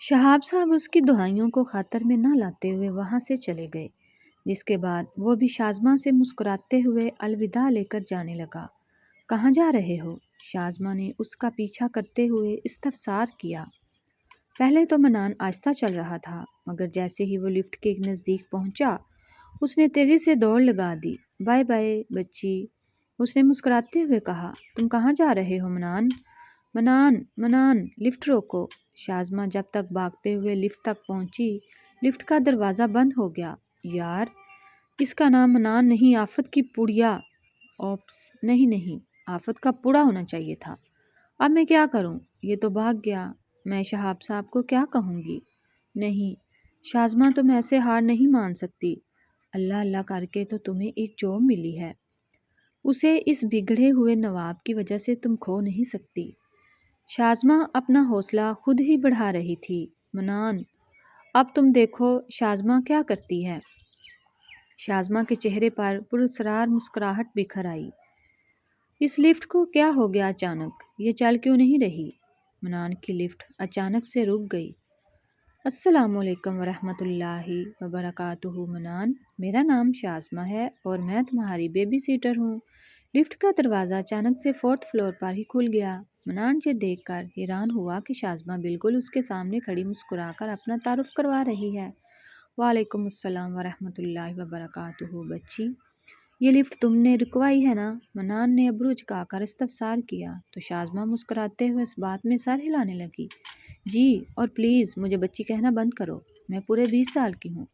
شہاب صاحب اس کی دعائیوں کو خاطر میں نہ لاتے ہوئے وہاں سے چلے گئے، جس کے بعد وہ بھی شازمہ سے مسکراتے ہوئے الوداع لے کر جانے لگا۔ کہاں جا رہے ہو؟ شازمہ نے اس کا پیچھا کرتے ہوئے استفسار کیا۔ پہلے تو منان آہستہ چل رہا تھا، مگر جیسے ہی وہ لفٹ کے نزدیک پہنچا اس نے تیزی سے دوڑ لگا دی۔ بائے بائے بچی، اس نے مسکراتے ہوئے کہا۔ تم کہاں جا رہے ہو منان؟ منان منان، لفٹ روکو۔ شازمہ جب تک بھاگتے ہوئے لفٹ تک پہنچی، لفٹ کا دروازہ بند ہو گیا۔ یار، اس کا نام منان نہیں، آفت کی پڑیا۔ اوپس، نہیں، آفت کا پڑا ہونا چاہیے تھا۔ اب میں کیا کروں؟ یہ تو بھاگ گیا، میں شہاب صاحب کو کیا کہوں گی؟ نہیں شازمہ، تم ایسے ہار نہیں مان سکتی۔ اللہ اللہ کر کے تو تمہیں ایک جاب ملی ہے، اسے اس بگڑے ہوئے نواب کی وجہ سے تم کھو نہیں سکتی۔ شازمہ اپنا حوصلہ خود ہی بڑھا رہی تھی۔ منان، اب تم دیکھو شازمہ کیا کرتی ہے۔ شازمہ کے چہرے پر پراسرار مسکراہٹ بکھر آئی۔ اس لفٹ کو کیا ہو گیا اچانک؟ یہ چل کیوں نہیں رہی؟ منان کی لفٹ اچانک سے رک گئی۔ السلام علیکم ورحمۃ اللہ وبرکاتہ منان، میرا نام شازمہ ہے اور میں تمہاری بیبی سیٹر ہوں۔ لفٹ کا دروازہ اچانک سے 4تھ فلور پر ہی کھل گیا۔ منان یہ دیکھ کر حیران ہوا کہ شازمہ بالکل اس کے سامنے کھڑی مسکرا کر اپنا تعارف کروا رہی ہے۔ وعلیکم السلام ورحمۃ اللہ وبرکاتہ بچی، یہ لفٹ تم نے رکوائی ہے نا؟ منان نے ابرو جھکا کر استفسار کیا تو شازمہ مسکراتے ہوئے اس بات میں سر ہلانے لگی۔ جی، اور پلیز مجھے بچی کہنا بند کرو، میں پورے 20 سال کی ہوں۔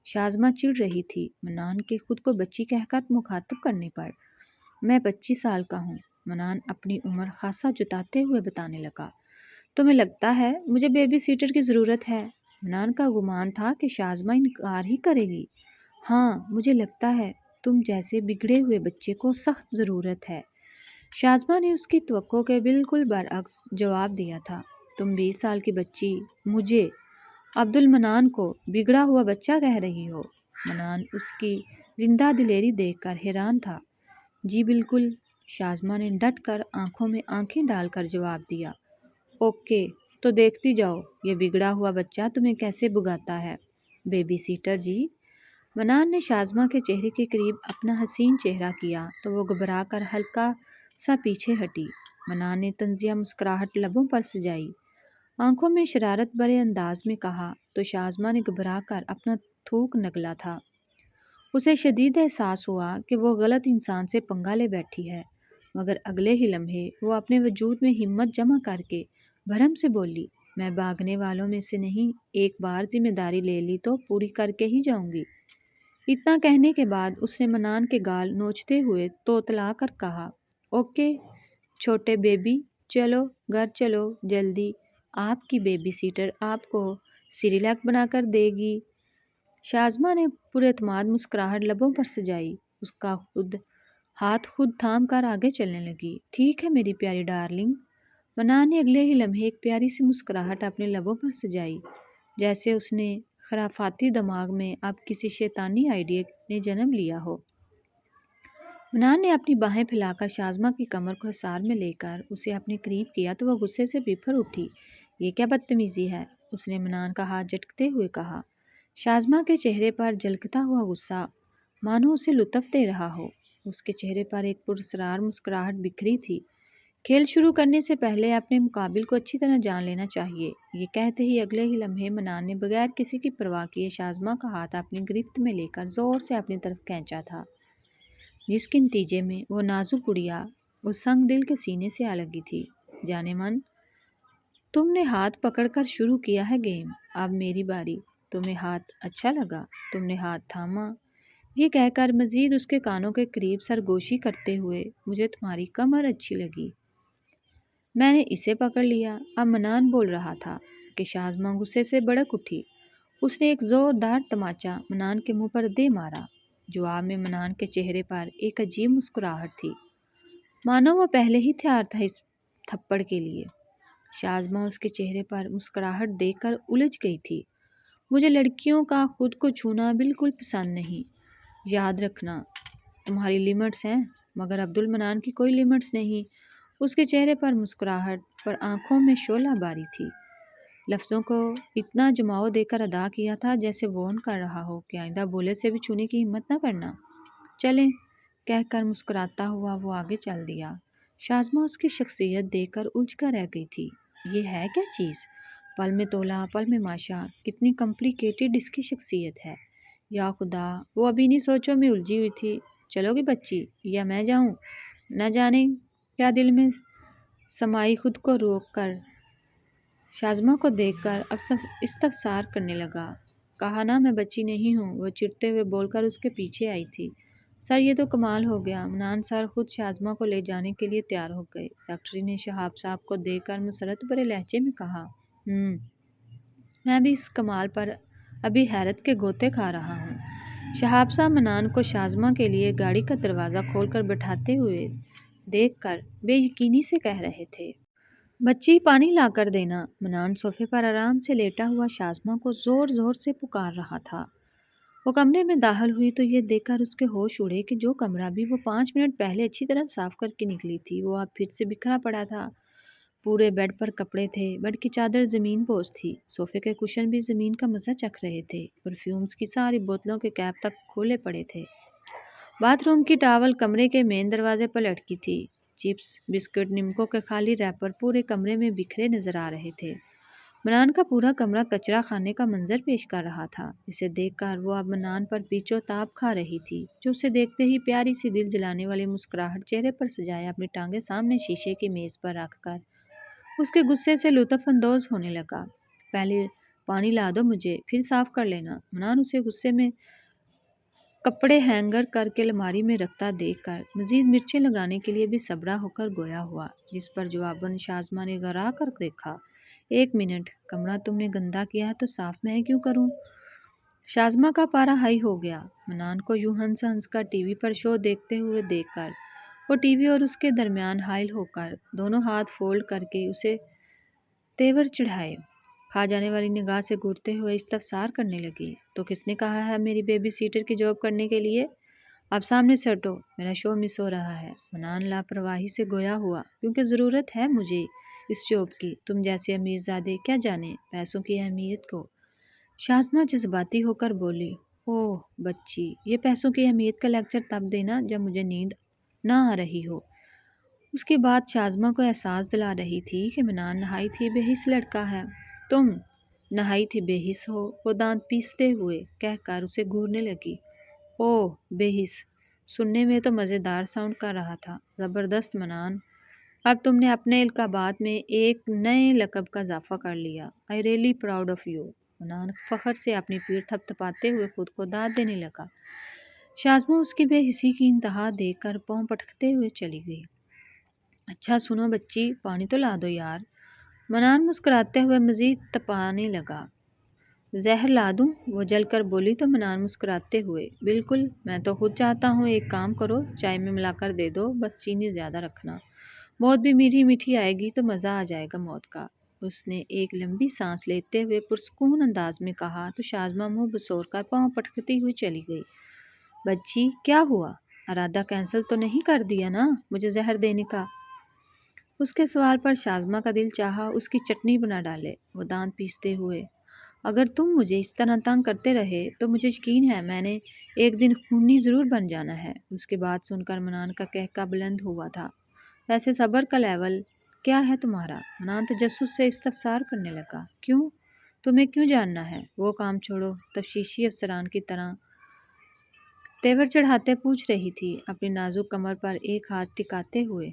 شازمہ چڑ رہی تھی منان کے خود کو بچی کہہ کر مخاطب کرنے پر۔ میں 25 سال کا ہوں، منان اپنی عمر خاصا جتاتے ہوئے بتانے لگا۔ تمہیں لگتا ہے مجھے بیبی سیٹر کی ضرورت ہے؟ منان کا گمان تھا کہ شازمہ انکار ہی کرے گی۔ ہاں، مجھے لگتا ہے تم جیسے بگڑے ہوئے بچے کو سخت ضرورت ہے۔ شازمہ نے اس کی توقع کے بالکل برعکس جواب دیا تھا۔ تم 20 سال کی بچی مجھے، عبد المنان کو بگڑا ہوا بچہ کہہ رہی ہو؟ منان اس کی زندہ دلیری دیکھ کر حیران تھا۔ جی بالکل، شازمہ نے ڈٹ کر آنکھوں میں آنکھیں ڈال کر جواب دیا۔ اوکے، تو دیکھتی جاؤ یہ بگڑا ہوا بچہ تمہیں کیسے بگاتا ہے۔ بیبی سیٹر جی؟ منان نے شازمہ کے چہرے کے قریب اپنا حسین چہرہ کیا تو وہ گھبرا کر ہلکا سا پیچھے ہٹی۔ منان نے طنزیہ مسکراہٹ لبوں پر سجائی، آنکھوں میں شرارت بھرے انداز میں کہا تو شازمہ نے گھبرا کر اپنا تھوک نگلا تھا۔ اسے شدید احساس ہوا کہ وہ غلط انسان سے پنگا لے بیٹھی ہے، مگر اگلے ہی لمحے وہ اپنے وجود میں ہمت جمع کر کے بھرم سے بولی، میں بھاگنے والوں میں سے نہیں، ایک بار ذمہ داری لے لی تو پوری کر کے ہی جاؤں گی۔ اتنا کہنے کے بعد اس نے منان کے گال نوچتے ہوئے توتلا کر کہا، اوکے چھوٹے بیبی، چلو گھر چلو جلدی، آپ کی بیبی سیٹر آپ کو سیریلیک بنا کر دے گی۔ شازمہ نے پر اعتماد مسکراہٹ لبوں پر سجائی، اس کا ہاتھ خود تھام کر آگے چلنے لگی۔ ٹھیک ہے میری پیاری ڈارلنگ۔ منان نے اگلے ہی لمحے ایک پیاری سی مسکراہٹ اپنے لبوں پر سجائی، جیسے اس نے خرافاتی دماغ میں اب کسی شیطانی آئیڈیا نے جنم لیا ہو۔ منان نے اپنی باہیں پھیلا کر شازمہ کی کمر کو حصار میں لے کر اسے اپنے قریب کیا تو وہ غصے سے بفر اٹھی۔ یہ کیا بدتمیزی ہے؟ اس نے منان کا ہاتھ جھٹکتے ہوئے کہا۔ شازمہ کے چہرے پر جھلکتا ہوا غصہ مانو اسے لطف دے رہا ہو۔ اس کے چہرے پر ایک پراسرار مسکراہٹ بکھری تھی۔ کھیل شروع کرنے سے پہلے اپنے مقابل کو اچھی طرح جان لینا چاہیے۔ یہ کہتے ہی اگلے ہی لمحے منان نے بغیر کسی کی پرواہ کیے شازمہ کا ہاتھ اپنی گرفت میں لے کر زور سے اپنی طرف کھینچا تھا، جس کے نتیجے میں وہ نازک گڑیا اس سنگ دل کے سینے سے آ لگی تھی۔ جانے من، تم نے ہاتھ پکڑ کر شروع کیا ہے گیم، اب میری باری۔ تمہیں ہاتھ اچھا لگا؟ تم نے ہاتھ تھاما۔ یہ کہہ کر مزید اس کے کانوں کے قریب سرگوشی کرتے ہوئے، مجھے تمہاری کمر اچھی لگی، میں نے اسے پکڑ لیا۔ اب منان بول رہا تھا کہ شازمہ غصے سے بھڑک اٹھی۔ اس نے ایک زوردار تماچا منان کے منہ پر دے مارا۔ جواب میں منان کے چہرے پر ایک عجیب مسکراہٹ تھی، مانو وہ پہلے ہی تیار تھا اس تھپڑ کے لیے۔ شازمہ اس کے چہرے پر مسکراہٹ دیکھ کر الجھ گئی تھی۔ مجھے لڑکیوں کا خود کو چھونا بالکل پسند نہیں، یاد رکھنا تمہاری لمٹس ہیں، مگر عبد المنان کی کوئی لمٹس نہیں۔ اس کے چہرے پر مسکراہٹ پر آنکھوں میں شعلہ باری تھی۔ لفظوں کو اتنا جماؤ دے کر ادا کیا تھا جیسے وارن کر رہا ہو کہ آئندہ بولے سے بھی چھونے کی ہمت نہ کرنا۔ چلیں کہہ کر مسکراتا ہوا وہ آگے چل دیا۔ شازمہ اس کی شخصیت دیکھ کر الجھ کر رہ گئی تھی۔ یہ ہے کیا چیز؟ پل میں تولا پل میں ماشا، کتنی کمپلیکیٹڈ اس کی شخصیت ہے۔ یا خدا، وہ ابھی نہیں سوچوں میں الجھی ہوئی تھی۔ چلو گی بچی یا میں جاؤں؟ نہ جانے کیا دل میں سمائی خود کو روک کر شازمہ کو دیکھ کر استفسار کرنے لگا۔ کہا نا میں بچی نہیں ہوں، وہ چڑھتے ہوئے بول کر اس کے پیچھے آئی تھی۔ سر یہ تو کمال ہو گیا۔ منان سر خود شازمہ کو لے جانے کے لیے تیار ہو گئے۔ سیکرٹری نے شہاب صاحب کو دیکھ کر مسرت بھرے لہجے میں کہا، میں بھی اس کمال پر ابھی حیرت کے غوطے کھا رہا ہوں۔ شہاب صاحب منان کو شازمہ کے لیے گاڑی کا دروازہ کھول کر بٹھاتے ہوئے دیکھ کر بے یقینی سے کہہ رہے تھے، بچی پانی لا کر دینا۔ منان صوفے پر آرام سے لیٹا ہوا شازمہ کو زور زور سے پکار رہا تھا۔ وہ کمرے میں داخل ہوئی تو یہ دیکھ کر اس کے ہوش اڑے کہ جو کمرہ بھی وہ 5 منٹ پہلے اچھی طرح صاف کر کے نکلی تھی وہ اب پھر سے بکھرا پڑا تھا۔ پورے بیڈ پر کپڑے تھے، بیڈ کی چادر زمین پوش تھی، صوفے کے کشن بھی زمین کا مزہ چکھ رہے تھے، پرفیومز کی ساری بوتلوں کے کیپ تک کھولے پڑے تھے۔ باتھ روم کی ٹاول کمرے کے مین دروازے پر لٹکی تھی۔ چپس، بسکٹ، نمکوں کے خالی ریپر پورے کمرے میں بکھرے نظر آ رہے تھے۔ منان کا پورا کمرہ کچرا خانے کا منظر پیش کر رہا تھا، جسے دیکھ کر وہ اب منان پر پیچو تاب کھا رہی تھی، جو اسے دیکھتے ہی پیاری سی دل جلانے والی مسکراہٹ چہرے پر سجائے اپنی ٹانگیں سامنے شیشے کی میز پر رکھ کر اس کے غصے سے لطف اندوز ہونے لگا۔ پہلے پانی لا دو مجھے، پھر صاف کر لینا۔ منان اسے غصے میں کپڑے ہینگر کر کے الماری میں رکھتا دیکھ کر مزید مرچیں لگانے کے لیے بھی صبرا ہو کر گویا ہوا، جس پر جواباً شازمہ نے غرا کر دیکھا، 1 منٹ، کمرہ تم نے گندا کیا ہے تو صاف میں کیوں کروں؟ شازمہ کا پارا ہائی ہو گیا۔ منان کو یوں ہنس ہنس کر ٹی وی پر شو دیکھتے ہوئے دیکھ کر وہ ٹی وی اور اس کے درمیان حائل ہو کر دونوں ہاتھ فولڈ کر کے اسے تیور چڑھائے کھا جانے والی نگاہ سے گھورتے ہوئے استفسار کرنے لگی، تو کس نے کہا ہے میری بیبی سیٹر کی جاب کرنے کے لیے؟ اب سامنے سے ہٹو، میرا شو مس ہو رہا ہے۔ منان لاپرواہی سے گویا ہوا، کیونکہ ضرورت ہے مجھے اس جاب کی، تم جیسے امیر زادے کیا جانے پیسوں کی اہمیت کو۔ شازمہ جذباتی ہو کر بولی، اوہ بچی، یہ پیسوں کی اہمیت کا لیکچر تب دینا جب مجھے نیند نہ آ رہی ہو۔ اس کی بات شازمہ کو احساس دلا رہی تھی کہ منان نہایت ہی بے حس لڑکا ہے۔ تم نہایت ہی بے حس ہو، وہ دانت پیستے ہوئے کہہ کر اسے گھورنے لگی۔ اوہ بے حس، سننے میں تو مزیدار ساؤنڈ کر رہا تھا۔ زبردست منان، اب تم نے اپنے القابات میں ایک نئے لقب کا اضافہ کر لیا۔ I really proud of you. Mannan فخر سے اپنی پیٹھ تھپ تھپاتے ہوئے خود کو داد دینے لگا۔ شازمہ اس کی بے حسی کی انتہا دیکھ کر پاؤں پٹکتے ہوئے چلی گئی۔ اچھا سنو بچی، پانی تو لا دو یار۔ منان مسکراتے ہوئے مزید تپانے لگا۔ زہر لا دوں؟ وہ جل کر بولی تو منان مسکراتے ہوئے، بالکل، میں تو خود چاہتا ہوں، ایک کام کرو، چائے میں ملا کر دے دو، بس چینی زیادہ رکھنا، موت بھی میٹھی میٹھی آئے گی تو مزہ آ جائے گا موت کا۔ اس نے ایک لمبی سانس لیتے ہوئے پرسکون انداز میں کہا تو شازمہ منہ بسور کر پاؤں پٹکتی ہوئی چلی گئی۔ بچی کیا ہوا؟ ارادہ کینسل تو نہیں کر دیا نا مجھے زہر دینے کا؟ اس کے سوال پر شازمہ کا دل چاہا اس کی چٹنی بنا ڈالے۔ وہ دانت پیستے ہوئے، اگر تم مجھے اس طرح تنگ کرتے رہے تو مجھے یقین ہے میں نے ایک دن خونی ضرور بن جانا ہے۔ اس کی بات سن کر منان کا قہقہ بلند ہوا تھا۔ ویسے صبر کا لیول کیا ہے تمہارا؟ منان تجسس سے استفسار کرنے لگا۔ کیوں؟ تمہیں کیوں جاننا ہے؟ وہ کام چھوڑو، تفتیشی افسران کی طرح تیور چڑھاتے پوچھ رہی تھی، اپنی نازک کمر پر ایک ہاتھ ٹکاتے ہوئے،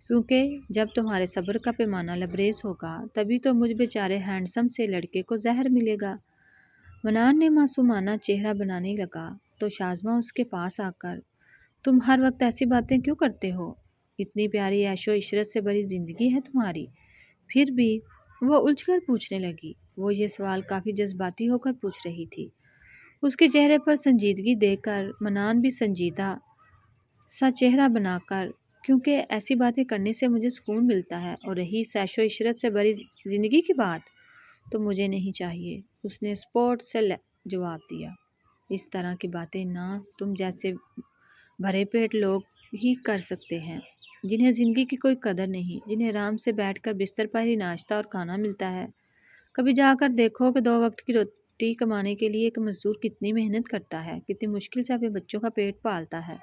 کیونکہ جب تمہارے صبر کا پیمانہ لبریز ہوگا تبھی تو مجھ بیچارے ہینڈسم سے لڑکے کو زہر ملے گا۔ منان نے معصومانہ چہرہ بنانے لگا تو شازمہ اس کے پاس آ کر، تم ہر وقت ایسی باتیں کیوں کرتے ہو؟ اتنی پیاری عیش و عشرت سے بھری زندگی ہے تمہاری، پھر بھی؟ وہ الجھ کر پوچھنے لگی۔ وہ یہ سوال کافی جذباتی ہو کر پوچھ رہی تھی۔ اس کے چہرے پر سنجیدگی دیکھ کر منان بھی سنجیدہ سا چہرہ بنا کر، کیونکہ ایسی باتیں کرنے سے مجھے سکون ملتا ہے، اور رہی اس عیش و عشرت سے بھری زندگی کی بات تو مجھے نہیں چاہیے، اس نے سپورٹ سے جواب دیا۔ اس طرح کی باتیں نہ تم جیسے بھرے پیٹ لوگ ہی کر سکتے ہیں، جنہیں زندگی کی کوئی قدر نہیں، جنہیں آرام سے بیٹھ کر بستر پر ہی ناشتہ اور کھانا ملتا ہے۔ کبھی جا کر دیکھو کہ 2 وقت کی روٹی کمانے کے لیے ایک مزدور کتنی محنت کرتا ہے، کتنی مشکل سے اپنے بچوں کا پیٹ پالتا ہے۔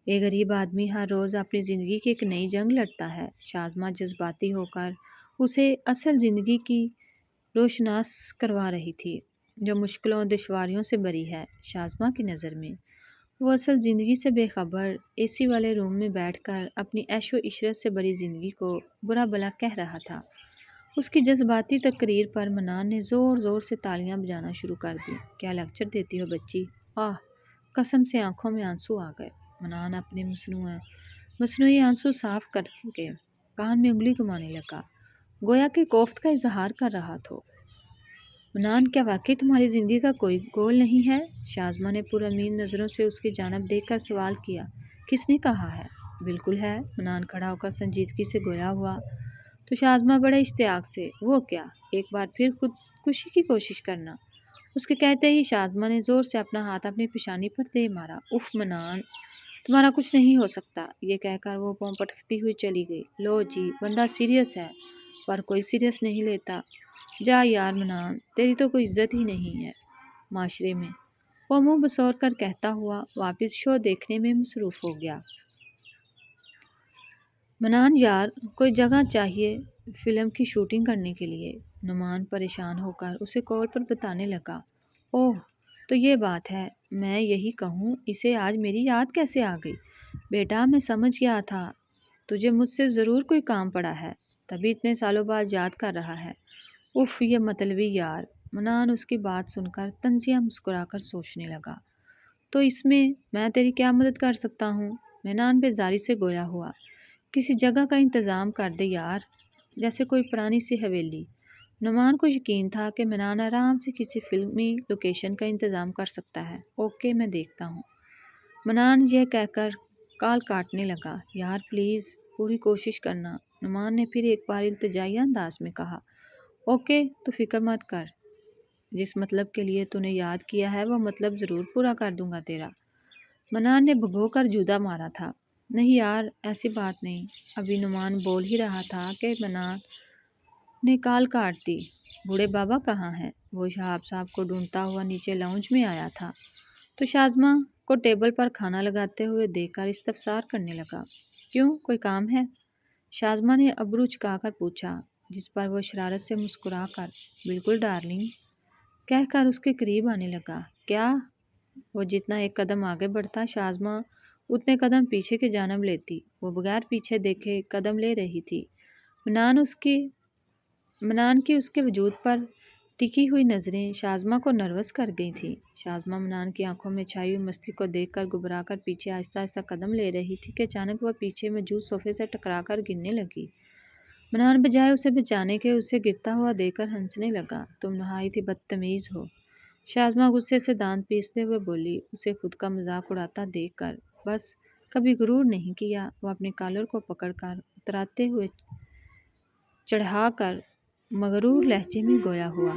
ایک غریب آدمی ہر روز اپنی زندگی کی ایک نئی جنگ لڑتا ہے۔ شازمہ جذباتی ہو کر اسے اصل زندگی کی روشناس کروا رہی تھی، جو مشکلوں اور دشواریوں سے بری ہے۔ شازمہ کی نظر میں وہ اصل زندگی سے بے خبر اے سی والے روم میں بیٹھ کر اپنی عیش و عشرت سے بڑی زندگی کو برا بھلا کہہ رہا تھا۔ اس کی جذباتی تقریر پر منان نے زور زور سے تالیاں بجانا شروع کر دی۔ کیا لیکچر دیتی ہو بچی؟ آہ! قسم سے آنکھوں میں آنسو آ گئے۔ منان اپنے مصنوعی آنسو صاف کر کے کان میں انگلی گھمانے لگا، گویا کہ کوفت کا اظہار کر رہا تھا۔ منان، کیا واقعی تمہاری زندگی کا کوئی گول نہیں ہے؟ شازمہ نے پر امید نظروں سے اس کی جانب دیکھ کر سوال کیا۔ کس نے کہا ہے؟ بالکل ہے، منان کھڑا ہو کر سنجیدگی سے گویا ہوا۔ تو شازمہ بڑے اشتیاق سے، وہ کیا؟ ایک بار پھر خود کشی کی کوشش کرنا۔ اس کے کہتے ہی شازمہ نے زور سے اپنا ہاتھ اپنی پیشانی پر دے مارا۔ اف منان، تمہارا کچھ نہیں ہو سکتا، یہ کہہ کر وہ پاؤں پٹکتی ہوئی چلی گئی۔ لو جی، بندہ سیریس ہے، پر کوئی سیریس نہیں لیتا۔ جا یار منان، تیری تو کوئی عزت ہی نہیں ہے معاشرے میں، وہ منہ بسور کر کہتا ہوا واپس شو دیکھنے میں مصروف ہو گیا۔ منان یار، کوئی جگہ چاہیے فلم کی شوٹنگ کرنے کے لیے۔ نعمان پریشان ہو کر اسے کال پر بتانے لگا۔ اوہ، تو یہ بات ہے، میں یہی کہوں اسے آج میری یاد کیسے آ گئی؟ بیٹا، میں سمجھ گیا تھا تجھے مجھ سے ضرور کوئی کام پڑا ہے، تبھی اتنے سالوں بعد یاد کر رہا ہے۔ اف، یہ مطلبی یار۔ منان اس کی بات سن کر طنزیہ مسکرا کر سوچنے لگا۔ تو اس میں تیری کیا مدد کر سکتا ہوں؟ منان بیزاری سے گویا ہوا۔ کسی جگہ کا انتظام کر دے یار، جیسے کوئی پرانی سی حویلی۔ نعمان کو یقین تھا کہ منان آرام سے کسی فلمی لوکیشن کا انتظام کر سکتا ہے۔ اوکے، میں دیکھتا ہوں۔ منان یہ کہہ کر کال کاٹنے لگا۔ یار پلیز، پوری کوشش کرنا، نعمان نے پھر ایک بار التجائیہ انداز میں کہا۔ اوکے، تو فکر مت کر، جس مطلب کے لیے تو نے یاد کیا ہے وہ مطلب ضرور پورا کر دوں گا تیرا۔ منان نے بھگو کر جودا مارا تھا۔ نہیں یار، ایسی بات نہیں۔ ابھی نعمان بول ہی رہا تھا کہ منان نے کال کاٹ دی۔ بوڑھے بابا کہاں ہیں؟ وہ شہاب صاحب کو ڈھونڈتا ہوا نیچے لاؤنج میں آیا تھا تو شازمہ کو ٹیبل پر کھانا لگاتے ہوئے دیکھ کر استفسار کرنے لگا۔ کیوں، کوئی کام ہے؟ شازمہ نے ابرو چکا کر پوچھا، جس پر وہ شرارت سے مسکرا کر بالکل ڈارلنگ کہہ کر اس کے قریب آنے لگا۔ کیا؟ وہ جتنا ایک قدم آگے بڑھتا شازمہ اتنے قدم پیچھے کی جانب لیتی۔ وہ بغیر پیچھے دیکھے قدم لے رہی تھی۔ منان کی اس کے وجود پر ٹکی ہوئی نظریں شازمہ کو نروس کر گئی تھیں۔ شازمہ منان کی آنکھوں میں چھائی ہوئی مستی کو دیکھ کر گھبرا کر پیچھے آہستہ آہستہ قدم لے رہی تھی کہ اچانک وہ پیچھے موجود صوفے سے ٹکرا کر گرنے لگی۔ منان بجائے اسے بچانے کے اسے گرتا ہوا دیکھ کر ہنسنے لگا۔ تم نہایت ہی بدتمیز ہو، شازمہ غصے سے دانت پیستے ہوئے بولی، اسے خود کا مذاق اڑاتا دیکھ کر۔ بس کبھی غرور نہیں کیا۔ وہ اپنے کالر کو پکڑ کر اتراتے ہوئے چڑھا کر مغرور لہجے میں گویا ہوا۔